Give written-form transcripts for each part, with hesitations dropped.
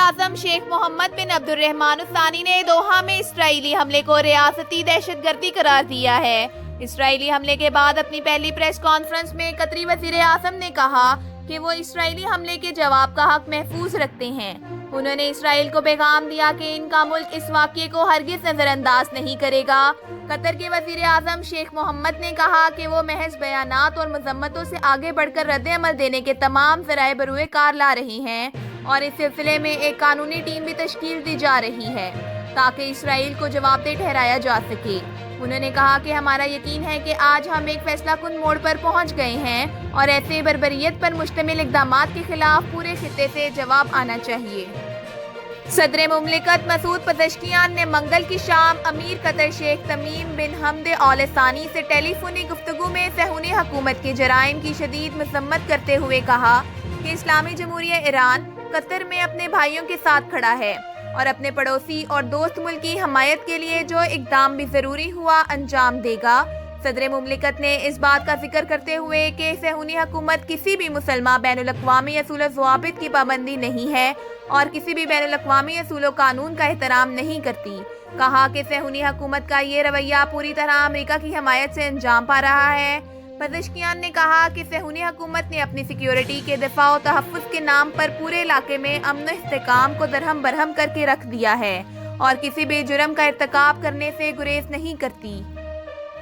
اعظم شیخ محمد بن عبدالرحمن الثانی نے دوحہ میں اسرائیلی حملے کو ریاستی دہشت گردی قرار دیا ہے۔ اسرائیلی حملے کے بعد اپنی پہلی پریس کانفرنس میں قطری وزیر اعظم نے کہا کہ وہ اسرائیلی حملے کے جواب کا حق محفوظ رکھتے ہیں۔ انہوں نے اسرائیل کو پیغام دیا کہ ان کا ملک اس واقعے کو ہرگز نظر انداز نہیں کرے گا۔ قطر کے وزیر اعظم شیخ محمد نے کہا کہ وہ محض بیانات اور مذمتوں سے آگے بڑھ کر رد عمل دینے کے تمام ذرائع بروئے کار لا رہے ہیں اور اس سلسلے میں ایک قانونی ٹیم بھی تشکیل دی جا رہی ہے تاکہ اسرائیل کو جواب دہ ٹھہرایا جا سکے۔ انہوں نے کہا کہ ہمارا یقین ہے کہ آج ہم ایک فیصلہ کن موڑ پر پہنچ گئے ہیں اور ایسے بربریت پر مشتمل اقدامات کے خلاف پورے خطے سے جواب آنا چاہیے۔ صدر مملکت مسعود پزشکیان نے منگل کی شام امیر قطر شیخ تمیم بن حمد آل ثانی سے ٹیلی فونی گفتگو میں صہیونی حکومت کے جرائم کی شدید مذمت کرتے ہوئے کہا کہ اسلامی جمہوریہ ایران قطر میں اپنے بھائیوں کے ساتھ کھڑا ہے اور اپنے پڑوسی اور دوست ملک کی حمایت کے لیے جو اقدام بھی ضروری ہوا انجام دے گا۔ صدر مملکت نے اس بات کا ذکر کرتے ہوئے کہ صہیونی حکومت کسی بھی مسلمہ بین الاقوامی اصول و ضوابط کی پابندی نہیں ہے اور کسی بھی بین الاقوامی اصول و قانون کا احترام نہیں کرتی۔ کہا کہ صہیونی حکومت کا یہ رویہ پوری طرح امریکہ کی حمایت سے انجام پا رہا ہے۔ پزشکیان نے کہا کہ صہیونی حکومت نے اپنی سیکیورٹی کے دفاع و تحفظ کے نام پر پورے علاقے میں امن و استحکام کو درہم برہم کر کے رکھ دیا ہے اور کسی بھی جرم کا ارتکاب کرنے سے گریز نہیں کرتی۔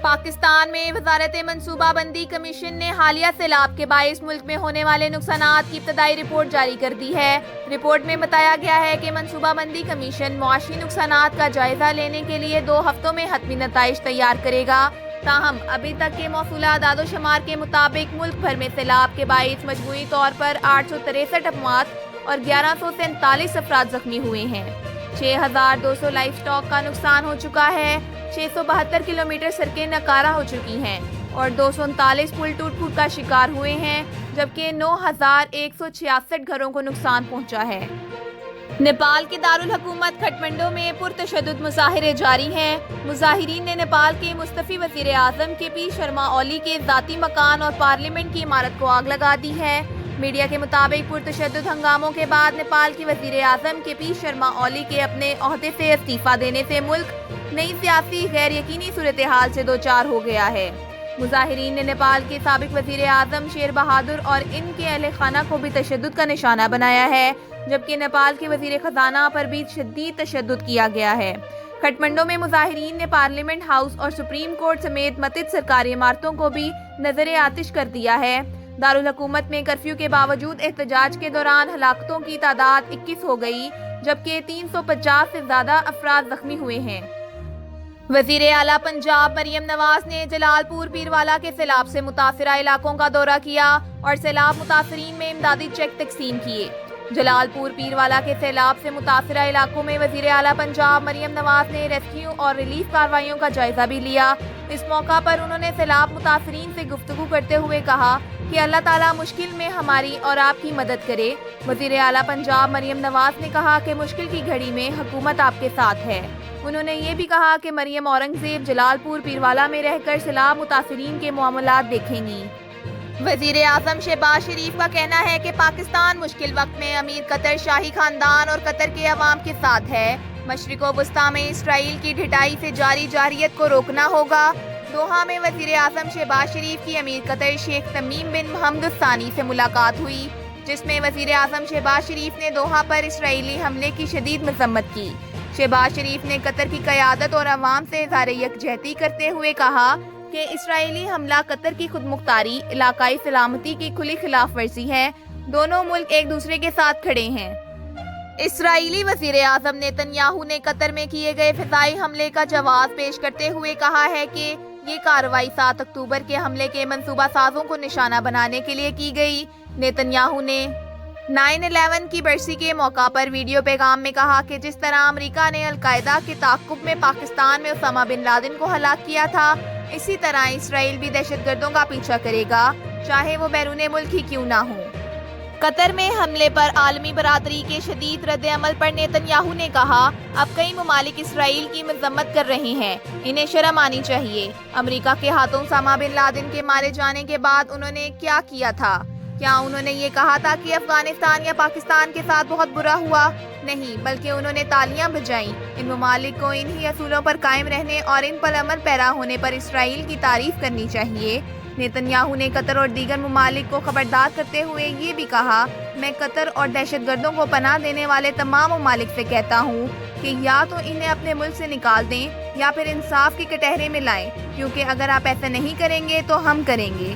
پاکستان میں وزارت منصوبہ بندی کمیشن نے حالیہ سیلاب کے باعث ملک میں ہونے والے نقصانات کی ابتدائی رپورٹ جاری کر دی ہے۔ رپورٹ میں بتایا گیا ہے کہ منصوبہ بندی کمیشن معاشی نقصانات کا جائزہ لینے کے لیے 2 ہفتوں میں حتمی نتائج تیار کرے گا۔ تاہم ابھی تک کے موصولہ اعداد و شمار کے مطابق ملک بھر میں سیلاب کے باعث مجموعی طور پر 863 اموات اور 1147 افراد زخمی ہوئے ہیں۔ 6200 لائف سٹاک کا نقصان ہو چکا ہے، 672 کلومیٹر سڑکیں ناکارہ ہو چکی ہیں اور 239 پل ٹوٹ پھوٹ کا شکار ہوئے ہیں، جبکہ 9166 گھروں کو نقصان پہنچا ہے۔ نیپال کے دارالحکومت کھٹمنڈو میں پرتشدد مظاہرے جاری ہیں۔ مظاہرین نے نیپال کے مستعفی وزیر اعظم کے پی شرما اولی کے ذاتی مکان اور پارلیمنٹ کی عمارت کو آگ لگا دی ہے۔ میڈیا کے مطابق پرتشدد ہنگاموں کے بعد نیپال کے وزیر اعظم کے پی شرما اولی کے اپنے عہدے سے استعفیٰ دینے سے ملک نئی سیاسی غیر یقینی صورتحال سے دوچار ہو گیا ہے۔ مظاہرین نے نیپال کے سابق وزیر اعظم شیر بہادر اور ان کے اہل خانہ کو بھی تشدد کا نشانہ بنایا ہے، جبکہ نیپال کے وزیر خزانہ پر بھی شدید تشدد کیا گیا ہے۔ کھٹمنڈو میں مظاہرین نے پارلیمنٹ ہاؤس اور سپریم کورٹ سمیت متعدد سرکاری عمارتوں کو بھی نظر آتش کر دیا ہے۔ دارالحکومت میں کرفیو کے باوجود احتجاج کے دوران ہلاکتوں کی تعداد 21 ہو گئی، جبکہ 350 سے زیادہ افراد زخمی ہوئے ہیں۔ وزیر اعلیٰ پنجاب مریم نواز نے جلال پور پیروالا کے سیلاب سے متاثرہ علاقوں کا دورہ کیا اور سیلاب متاثرین میں امدادی چیک تقسیم کیے۔ جلال پور پیروالا کے سیلاب سے متاثرہ علاقوں میں وزیر اعلیٰ پنجاب مریم نواز نے ریسکیو اور ریلیف کارروائیوں کا جائزہ بھی لیا۔ اس موقع پر انہوں نے سیلاب متاثرین سے گفتگو کرتے ہوئے کہا کہ اللہ تعالیٰ مشکل میں ہماری اور آپ کی مدد کرے۔ وزیر اعلیٰ پنجاب مریم نواز نے کہا کہ مشکل کی گھڑی میں حکومت آپ کے ساتھ ہے۔ انہوں نے یہ بھی کہا کہ مریم اورنگزیب جلال پور پیروالا میں رہ کر سیلاب متاثرین کے معاملات دیکھیں گی۔ وزیر اعظم شہباز شریف کا کہنا ہے کہ پاکستان مشکل وقت میں امیر قطر شاہی خاندان اور قطر کے عوام کے ساتھ ہے۔ مشرق و وسطیٰ میں اسرائیل کی ڈھٹائی سے جاری جارحیت کو روکنا ہوگا۔ دوحہ میں وزیر اعظم شہباز شریف کی امیر قطر شیخ تمیم بن حمد الثانی سے ملاقات ہوئی، جس میں وزیر اعظم شہباز شریف نے دوحہ پر اسرائیلی حملے کی شدید مذمت کی۔ شہباز شریف نے قطر کی قیادت اور عوام سے اظہار یکجہتی کرتے ہوئے کہا کہ اسرائیلی حملہ قطر کی خود مختاری، علاقائی سلامتی کی کھلی خلاف ورزی ہے۔ دونوں ملک ایک دوسرے کے ساتھ کھڑے ہیں۔ اسرائیلی وزیر اعظم نیتن یاہو نے قطر میں کیے گئے فضائی حملے کا جواز پیش کرتے ہوئے کہا ہے کہ یہ کارروائی 7 اکتوبر کے حملے کے منصوبہ سازوں کو نشانہ بنانے کے لیے کی گئی۔ نیتن یاہو نے 9/11 کی برسی کے موقع پر ویڈیو پیغام میں کہا کہ جس طرح امریکہ نے القاعدہ کے تعاقب میں پاکستان میں اسامہ بن لادن کو ہلاک کیا تھا، اسی طرح اسرائیل بھی دہشت گردوں کا پیچھا کرے گا، چاہے وہ بیرون ملک ہی کیوں نہ ہوں۔ قطر میں حملے پر عالمی برادری کے شدید رد عمل پر نیتن یاہو نے کہا اب کئی ممالک اسرائیل کی مذمت کر رہے ہیں، انہیں شرم آنی چاہیے۔ امریکہ کے ہاتھوں اسامہ بن لادن کے مارے جانے کے بعد انہوں نے کیا کیا تھا؟ کیا انہوں نے یہ کہا تھا کہ افغانستان یا پاکستان کے ساتھ بہت برا ہوا؟ نہیں، بلکہ انہوں نے تالیاں بجائیں۔ ان ممالک کو انہی اصولوں پر قائم رہنے اور ان پر عمل پیرا ہونے پر اسرائیل کی تعریف کرنی چاہیے۔ نیتن یاہو نے قطر اور دیگر ممالک کو خبردار کرتے ہوئے یہ بھی کہا، میں قطر اور دہشت گردوں کو پناہ دینے والے تمام ممالک سے کہتا ہوں کہ یا تو انہیں اپنے ملک سے نکال دیں یا پھر انصاف کے کٹہرے میں لائیں، کیونکہ اگر آپ ایسا نہیں کریں گے تو ہم کریں گے۔